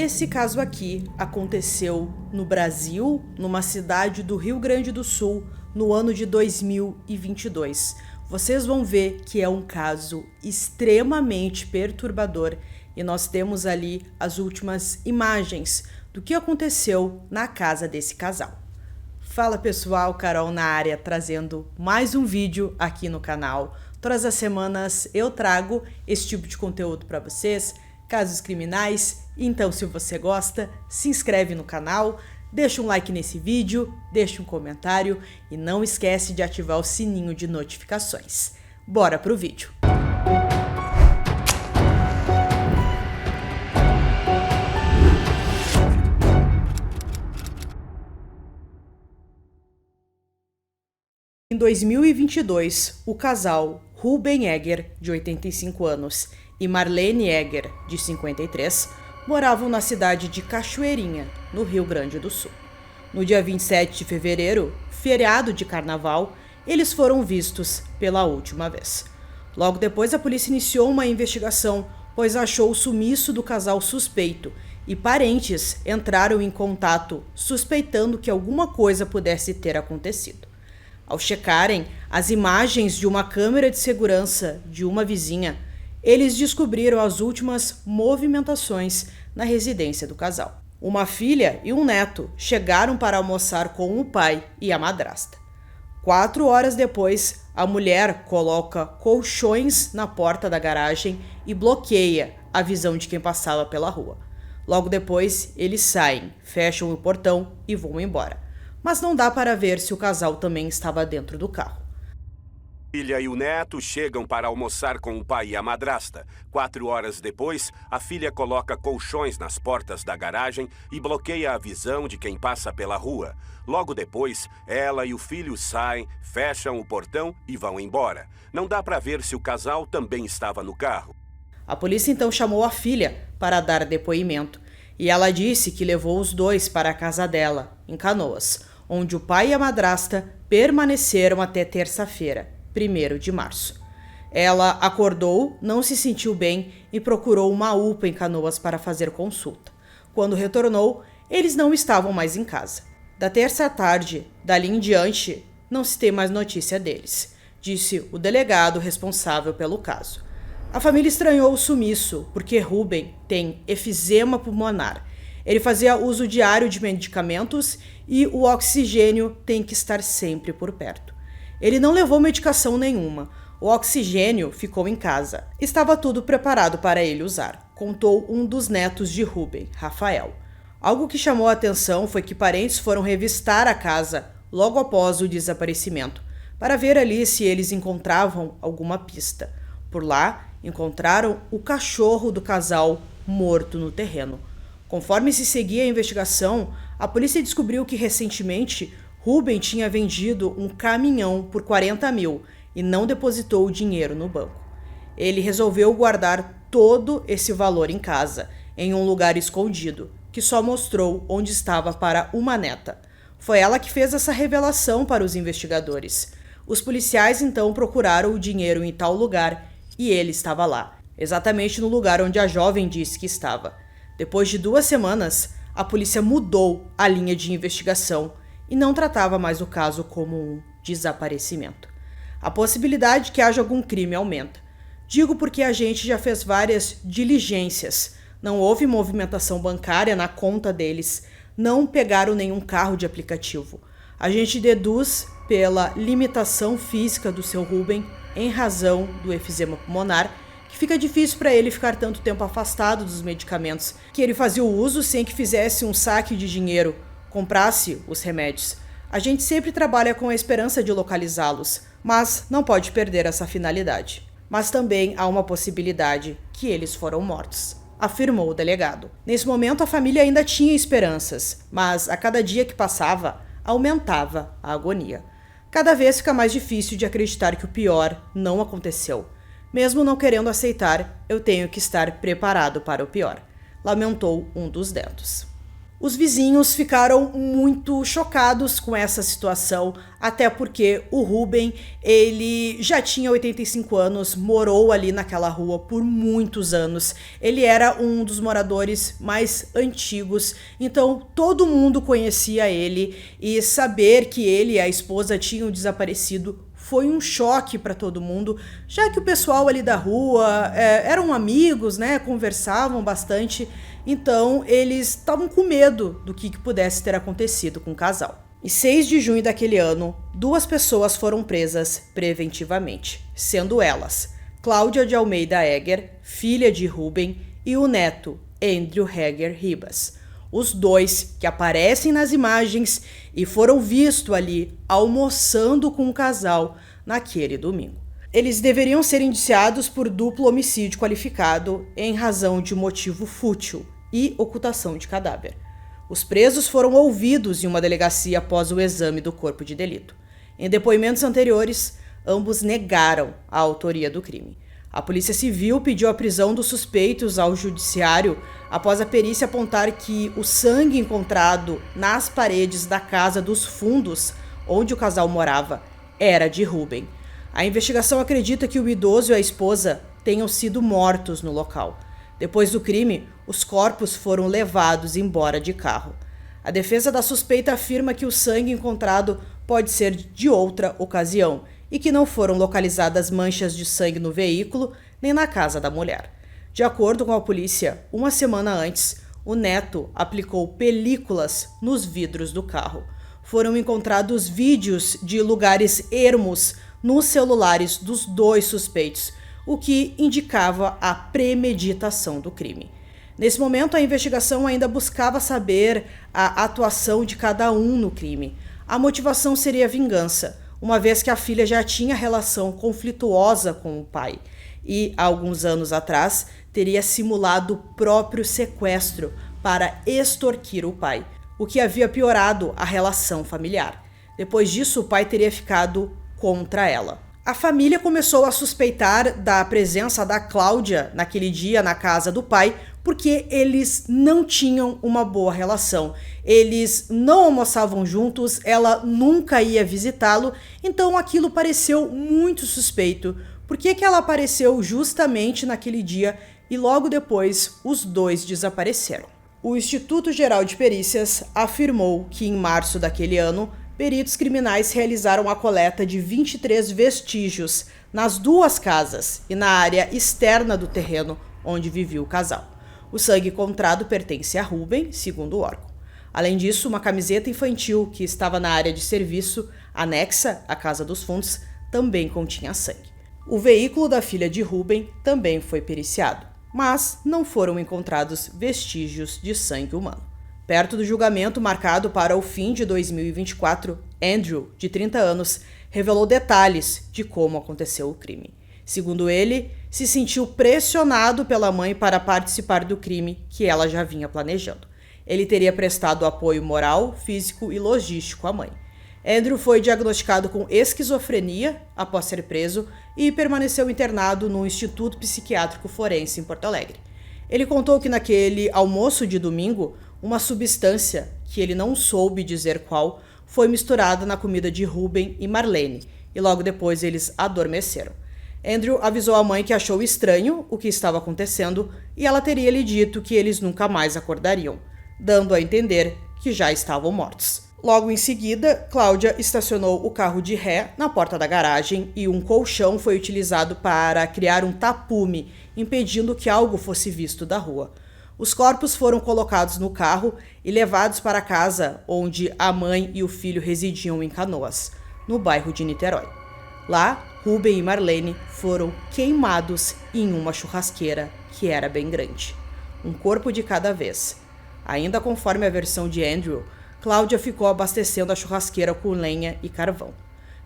Esse caso aqui aconteceu no Brasil, numa cidade do Rio Grande do Sul, no ano de 2022. Vocês vão ver que é um caso extremamente perturbador e nós temos ali as últimas imagens do que aconteceu na casa desse casal. Fala pessoal, Carol na área, trazendo mais um vídeo aqui no canal. Todas as semanas eu trago esse tipo de conteúdo para vocês, casos criminais. Então, se você gosta, se inscreve no canal, deixa um like nesse vídeo, deixa um comentário e não esquece de ativar o sininho de notificações. Bora pro vídeo! Em 2022, o casal Ruben Egger, de 85 anos, e Marlene Egger, de 53, moravam na cidade de Cachoeirinha, no Rio Grande do Sul. No dia 27 de fevereiro, feriado de carnaval, eles foram vistos pela última vez. Logo depois, a polícia iniciou uma investigação, pois achou o sumiço do casal suspeito e parentes entraram em contato suspeitando que alguma coisa pudesse ter acontecido. Ao checarem as imagens de uma câmera de segurança de uma vizinha, eles descobriram as últimas movimentações na residência do casal. Uma filha e um neto chegaram para almoçar com o pai e a madrasta. 4 horas depois, a mulher coloca colchões na porta da garagem e bloqueia a visão de quem passava pela rua. Logo depois, eles saem, fecham o portão e vão embora. Mas não dá para ver se o casal também estava dentro do carro. A filha e o neto chegam para almoçar com o pai e a madrasta. 4 horas depois, a filha coloca colchões nas portas da garagem e bloqueia a visão de quem passa pela rua. Logo depois, ela e o filho saem, fecham o portão e vão embora. Não dá para ver se o casal também estava no carro. A polícia então chamou a filha para dar depoimento e ela disse que levou os dois para a casa dela, em Canoas, onde o pai e a madrasta permaneceram até terça-feira, 1º de março. Ela acordou, não se sentiu bem e procurou uma UPA em Canoas para fazer consulta. Quando retornou, eles não estavam mais em casa. Da terça à tarde, dali em diante, não se tem mais notícia deles, disse o delegado responsável pelo caso. A família estranhou o sumiço porque Ruben tem efizema pulmonar. Ele fazia uso diário de medicamentos e o oxigênio tem que estar sempre por perto. Ele não levou medicação nenhuma. O oxigênio ficou em casa. Estava tudo preparado para ele usar, contou um dos netos de Ruben, Rafael. Algo que chamou a atenção foi que parentes foram revistar a casa logo após o desaparecimento, para ver ali se eles encontravam alguma pista. Por lá, encontraram o cachorro do casal morto no terreno. Conforme se seguia a investigação, a polícia descobriu que recentemente Ruben tinha vendido um caminhão por 40 mil e não depositou o dinheiro no banco. Ele resolveu guardar todo esse valor em casa, em um lugar escondido, que só mostrou onde estava para uma neta. Foi ela que fez essa revelação para os investigadores. Os policiais então procuraram o dinheiro em tal lugar e ele estava lá, exatamente no lugar onde a jovem disse que estava. Depois de 2 semanas, a polícia mudou a linha de investigação e não tratava mais o caso como um desaparecimento. A possibilidade de que haja algum crime aumenta. Digo porque a gente já fez várias diligências. Não houve movimentação bancária na conta deles, não pegaram nenhum carro de aplicativo. A gente deduz pela limitação física do seu Ruben em razão do efizema pulmonar, que fica difícil para ele ficar tanto tempo afastado dos medicamentos, que ele fazia o uso sem que fizesse um saque de dinheiro, comprasse os remédios. A gente sempre trabalha com a esperança de localizá-los, mas não pode perder essa finalidade. Mas também há uma possibilidade que eles foram mortos, afirmou o delegado. Nesse momento, a família ainda tinha esperanças, mas a cada dia que passava, aumentava a agonia. Cada vez fica mais difícil de acreditar que o pior não aconteceu. Mesmo não querendo aceitar, eu tenho que estar preparado para o pior, lamentou um dos netos. Os vizinhos ficaram muito chocados com essa situação, até porque o Ruben, ele já tinha 85 anos, morou ali naquela rua por muitos anos. Ele era um dos moradores mais antigos, então todo mundo conhecia ele, e saber que ele e a esposa tinham desaparecido foi um choque para todo mundo, já que o pessoal ali da rua eram amigos, né, conversavam bastante. Então, eles estavam com medo do que pudesse ter acontecido com o casal. Em 6 de junho daquele ano, 2 pessoas foram presas preventivamente, sendo elas Cláudia de Almeida Egger, filha de Ruben, e o neto, Andrew Egger Ribas. Os dois que aparecem nas imagens e foram vistos ali almoçando com o casal naquele domingo. Eles deveriam ser indiciados por duplo homicídio qualificado em razão de motivo fútil e ocultação de cadáver. Os presos foram ouvidos em uma delegacia após o exame do corpo de delito. Em depoimentos anteriores, ambos negaram a autoria do crime. A Polícia Civil pediu a prisão dos suspeitos ao judiciário após a perícia apontar que o sangue encontrado nas paredes da casa dos fundos onde o casal morava era de Ruben. A investigação acredita que o idoso e a esposa tenham sido mortos no local. Depois do crime, os corpos foram levados embora de carro. A defesa da suspeita afirma que o sangue encontrado pode ser de outra ocasião e que não foram localizadas manchas de sangue no veículo nem na casa da mulher. De acordo com a polícia, uma semana antes, o neto aplicou películas nos vidros do carro. Foram encontrados vídeos de lugares ermos nos celulares dos 2 suspeitos, o que indicava a premeditação do crime. Nesse momento, a investigação ainda buscava saber a atuação de cada um no crime. A motivação seria vingança, uma vez que a filha já tinha relação conflituosa com o pai e, há alguns anos atrás, teria simulado o próprio sequestro para extorquir o pai, o que havia piorado a relação familiar. Depois disso, o pai teria ficado contra ela. A família começou a suspeitar da presença da Cláudia naquele dia na casa do pai, porque eles não tinham uma boa relação. Eles não almoçavam juntos, ela nunca ia visitá-lo, então aquilo pareceu muito suspeito. Por que ela apareceu justamente naquele dia e logo depois os 2 desapareceram? O Instituto Geral de Perícias afirmou que em março daquele ano, peritos criminais realizaram a coleta de 23 vestígios nas 2 casas e na área externa do terreno onde vivia o casal. O sangue encontrado pertence a Ruben, segundo o órgão. Além disso, uma camiseta infantil que estava na área de serviço, anexa à casa dos fundos, também continha sangue. O veículo da filha de Ruben também foi periciado, mas não foram encontrados vestígios de sangue humano. Perto do julgamento marcado para o fim de 2024, Andrew, de 30 anos, revelou detalhes de como aconteceu o crime. Segundo ele, se sentiu pressionado pela mãe para participar do crime que ela já vinha planejando. Ele teria prestado apoio moral, físico e logístico à mãe. Andrew foi diagnosticado com esquizofrenia após ser preso e permaneceu internado no Instituto Psiquiátrico Forense em Porto Alegre. Ele contou que naquele almoço de domingo, uma substância, que ele não soube dizer qual, foi misturada na comida de Ruben e Marlene, e logo depois eles adormeceram. Andrew avisou a mãe que achou estranho o que estava acontecendo e ela teria lhe dito que eles nunca mais acordariam, dando a entender que já estavam mortos. Logo em seguida, Cláudia estacionou o carro de ré na porta da garagem e um colchão foi utilizado para criar um tapume, impedindo que algo fosse visto da rua. Os corpos foram colocados no carro e levados para a casa onde a mãe e o filho residiam em Canoas, no bairro de Niterói. Lá, Ruben e Marlene foram queimados em uma churrasqueira que era bem grande. Um corpo de cada vez. Ainda conforme a versão de Andrew, Cláudia ficou abastecendo a churrasqueira com lenha e carvão.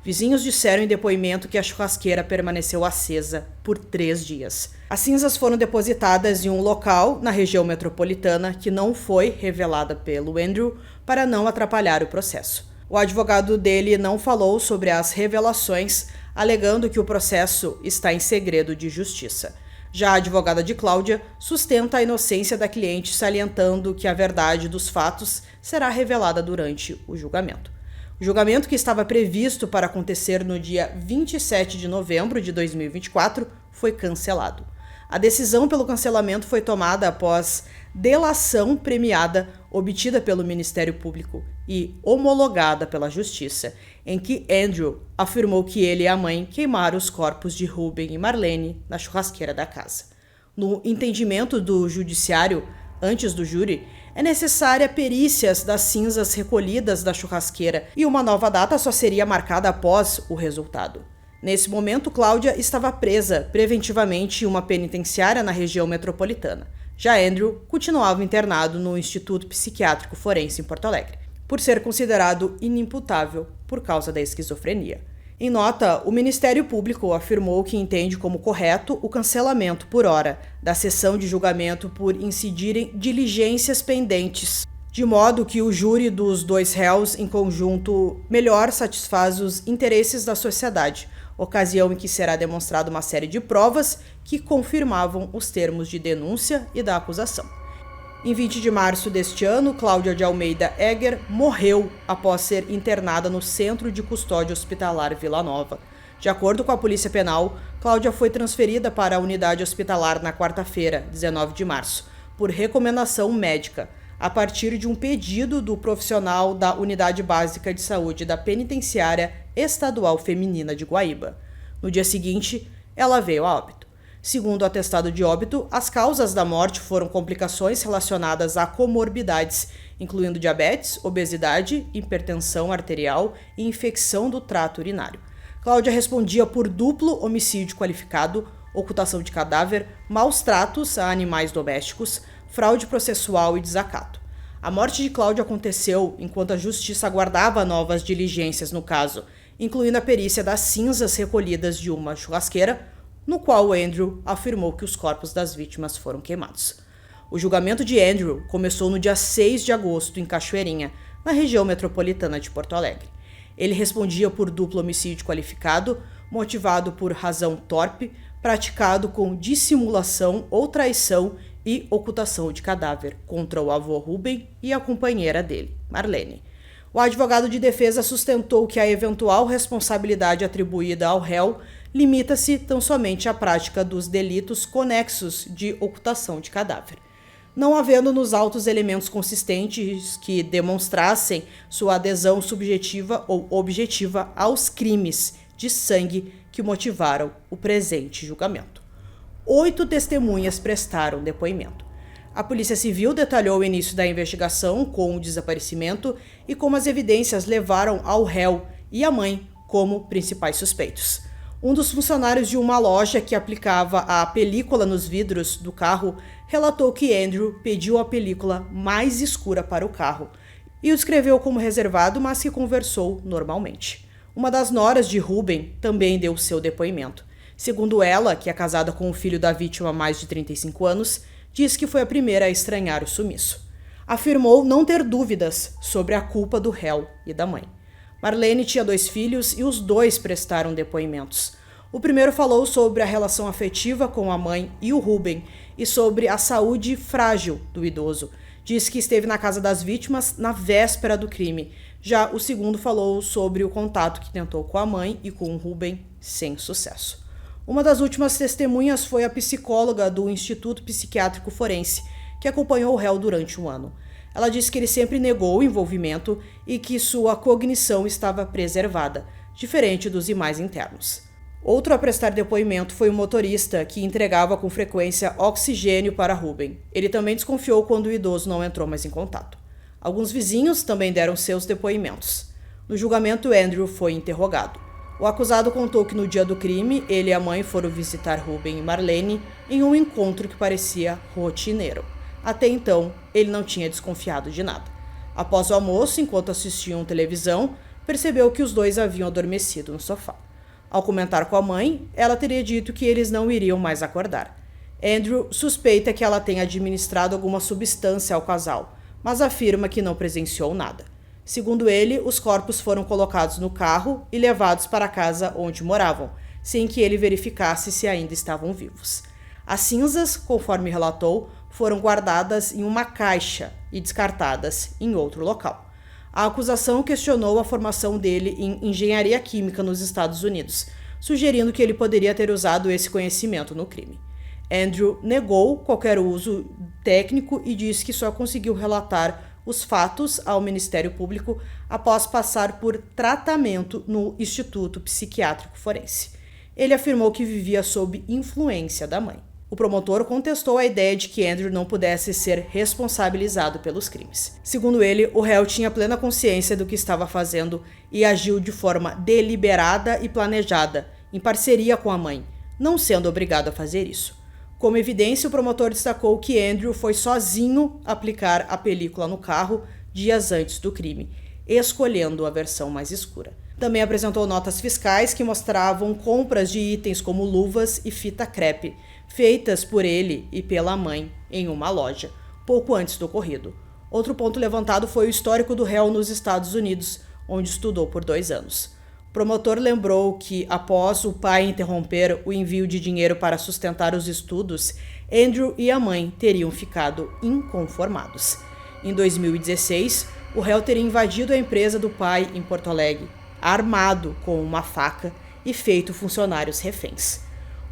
Vizinhos disseram em depoimento que a churrasqueira permaneceu acesa por 3 dias. As cinzas foram depositadas em um local na região metropolitana que não foi revelada pelo Andrew para não atrapalhar o processo. O advogado dele não falou sobre as revelações, alegando que o processo está em segredo de justiça. Já a advogada de Cláudia sustenta a inocência da cliente, salientando que a verdade dos fatos será revelada durante o julgamento. O julgamento, que estava previsto para acontecer no dia 27 de novembro de 2024, foi cancelado. A decisão pelo cancelamento foi tomada após delação premiada obtida pelo Ministério Público e homologada pela Justiça, em que Andrew afirmou que ele e a mãe queimaram os corpos de Ruben e Marlene na churrasqueira da casa. No entendimento do judiciário, antes do júri, é necessária perícias das cinzas recolhidas da churrasqueira e uma nova data só seria marcada após o resultado. Nesse momento, Cláudia estava presa preventivamente em uma penitenciária na região metropolitana. Já Andrew continuava internado no Instituto Psiquiátrico Forense em Porto Alegre, por ser considerado inimputável por causa da esquizofrenia. Em nota, o Ministério Público afirmou que entende como correto o cancelamento por hora da sessão de julgamento por incidirem diligências pendentes, de modo que o júri dos dois réus em conjunto melhor satisfaz os interesses da sociedade, ocasião em que será demonstrada uma série de provas que confirmavam os termos de denúncia e da acusação. Em 20 de março deste ano, Cláudia de Almeida Egger morreu após ser internada no Centro de Custódia Hospitalar Vila Nova. De acordo com a Polícia Penal, Cláudia foi transferida para a unidade hospitalar na quarta-feira, 19 de março, por recomendação médica, a partir de um pedido do profissional da Unidade Básica de Saúde da Penitenciária Estadual Feminina de Guaíba. No dia seguinte, ela veio a óbito. Segundo o atestado de óbito, as causas da morte foram complicações relacionadas a comorbidades, incluindo diabetes, obesidade, hipertensão arterial e infecção do trato urinário. Cláudia respondia por duplo homicídio qualificado, ocultação de cadáver, maus tratos a animais domésticos, fraude processual e desacato. A morte de Cláudia aconteceu enquanto a justiça aguardava novas diligências no caso, incluindo a perícia das cinzas recolhidas de uma churrasqueira, no qual Andrew afirmou que os corpos das vítimas foram queimados. O julgamento de Andrew começou no dia 6 de agosto em Cachoeirinha, na região metropolitana de Porto Alegre. Ele respondia por duplo homicídio qualificado, motivado por razão torpe, praticado com dissimulação ou traição e ocultação de cadáver contra o avô Ruben e a companheira dele, Marlene. O advogado de defesa sustentou que a eventual responsabilidade atribuída ao réu limita-se tão somente à prática dos delitos conexos de ocultação de cadáver, não havendo nos autos elementos consistentes que demonstrassem sua adesão subjetiva ou objetiva aos crimes de sangue que motivaram o presente julgamento. 8 testemunhas prestaram depoimento. A Polícia Civil detalhou o início da investigação com o desaparecimento e como as evidências levaram ao réu e a mãe como principais suspeitos. Um dos funcionários de uma loja que aplicava a película nos vidros do carro relatou que Andrew pediu a película mais escura para o carro e o descreveu como reservado, mas que conversou normalmente. Uma das noras de Ruben também deu seu depoimento. Segundo ela, que é casada com o filho da vítima há mais de 35 anos, diz que foi a primeira a estranhar o sumiço. Afirmou não ter dúvidas sobre a culpa do réu e da mãe. Marlene tinha 2 filhos e os 2 prestaram depoimentos. O primeiro falou sobre a relação afetiva com a mãe e o Ruben e sobre a saúde frágil do idoso. Diz que esteve na casa das vítimas na véspera do crime. Já o segundo falou sobre o contato que tentou com a mãe e com o Ruben sem sucesso. Uma das últimas testemunhas foi a psicóloga do Instituto Psiquiátrico Forense, que acompanhou o réu durante um ano. Ela disse que ele sempre negou o envolvimento e que sua cognição estava preservada, diferente dos demais internos. Outro a prestar depoimento foi o motorista, que entregava com frequência oxigênio para Ruben. Ele também desconfiou quando o idoso não entrou mais em contato. Alguns vizinhos também deram seus depoimentos. No julgamento, Andrew foi interrogado. O acusado contou que no dia do crime, ele e a mãe foram visitar Ruben e Marlene em um encontro que parecia rotineiro. Até então, ele não tinha desconfiado de nada. Após o almoço, enquanto assistiam televisão, percebeu que os 2 haviam adormecido no sofá. Ao comentar com a mãe, ela teria dito que eles não iriam mais acordar. Andrew suspeita que ela tenha administrado alguma substância ao casal, mas afirma que não presenciou nada. Segundo ele, os corpos foram colocados no carro e levados para a casa onde moravam, sem que ele verificasse se ainda estavam vivos. As cinzas, conforme relatou, foram guardadas em uma caixa e descartadas em outro local. A acusação questionou a formação dele em engenharia química nos Estados Unidos, sugerindo que ele poderia ter usado esse conhecimento no crime. Andrew negou qualquer uso técnico e disse que só conseguiu relatar os fatos ao Ministério Público após passar por tratamento no Instituto Psiquiátrico Forense. Ele afirmou que vivia sob influência da mãe. O promotor contestou a ideia de que Andrew não pudesse ser responsabilizado pelos crimes. Segundo ele, o réu tinha plena consciência do que estava fazendo e agiu de forma deliberada e planejada, em parceria com a mãe, não sendo obrigado a fazer isso. Como evidência, o promotor destacou que Andrew foi sozinho aplicar a película no carro dias antes do crime, escolhendo a versão mais escura. Também apresentou notas fiscais que mostravam compras de itens como luvas e fita crepe, feitas por ele e pela mãe em uma loja, pouco antes do ocorrido. Outro ponto levantado foi o histórico do réu nos Estados Unidos, onde estudou por 2 anos. O promotor lembrou que, após o pai interromper o envio de dinheiro para sustentar os estudos, Andrew e a mãe teriam ficado inconformados. Em 2016, o réu teria invadido a empresa do pai em Porto Alegre, armado com uma faca e feito funcionários reféns.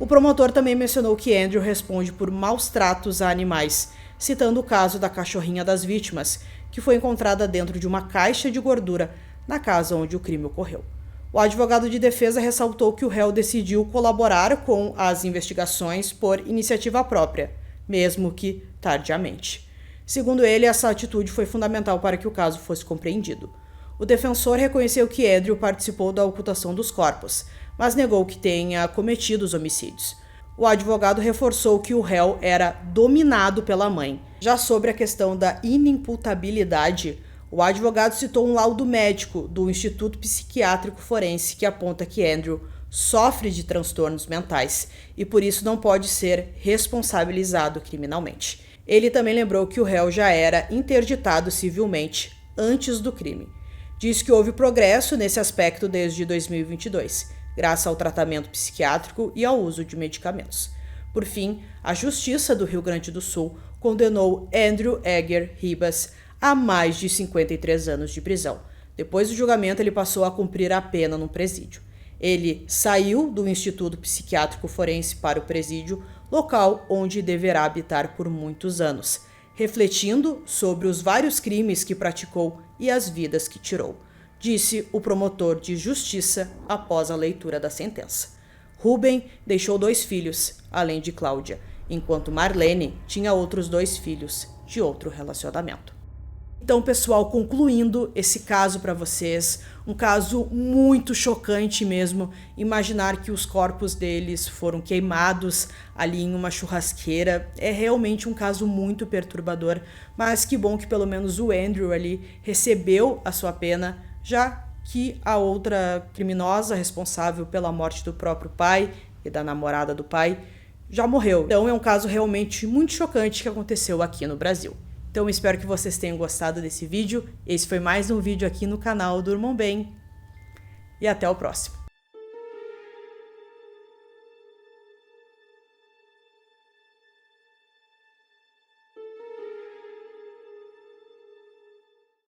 O promotor também mencionou que Andrew responde por maus tratos a animais, citando o caso da cachorrinha das vítimas, que foi encontrada dentro de uma caixa de gordura na casa onde o crime ocorreu. O advogado de defesa ressaltou que o réu decidiu colaborar com as investigações por iniciativa própria, mesmo que tardiamente. Segundo ele, essa atitude foi fundamental para que o caso fosse compreendido. O defensor reconheceu que Andrew participou da ocultação dos corpos, mas negou que tenha cometido os homicídios. O advogado reforçou que o réu era dominado pela mãe. Já sobre a questão da inimputabilidade, o advogado citou um laudo médico do Instituto Psiquiátrico Forense que aponta que Andrew sofre de transtornos mentais e por isso não pode ser responsabilizado criminalmente. Ele também lembrou que o réu já era interditado civilmente antes do crime. Diz que houve progresso nesse aspecto desde 2022, graças ao tratamento psiquiátrico e ao uso de medicamentos. Por fim, a Justiça do Rio Grande do Sul condenou Andrew Egger Ribas a mais de 53 anos de prisão. Depois do julgamento, ele passou a cumprir a pena num presídio. Ele saiu do Instituto Psiquiátrico Forense para o presídio, local onde deverá habitar por muitos anos, refletindo sobre os vários crimes que praticou e as vidas que tirou, disse o promotor de justiça após a leitura da sentença. Ruben deixou 2 filhos, além de Cláudia, enquanto Marlene tinha outros 2 filhos de outro relacionamento. Então, pessoal, concluindo esse caso para vocês, um caso muito chocante mesmo, imaginar que os corpos deles foram queimados ali em uma churrasqueira, é realmente um caso muito perturbador, mas que bom que pelo menos o Andrew ali recebeu a sua pena, já que a outra criminosa responsável pela morte do próprio pai e da namorada do pai já morreu. Então é um caso realmente muito chocante que aconteceu aqui no Brasil. Então espero que vocês tenham gostado desse vídeo. Esse foi mais um vídeo aqui no canal Durmam Bem. E até o próximo.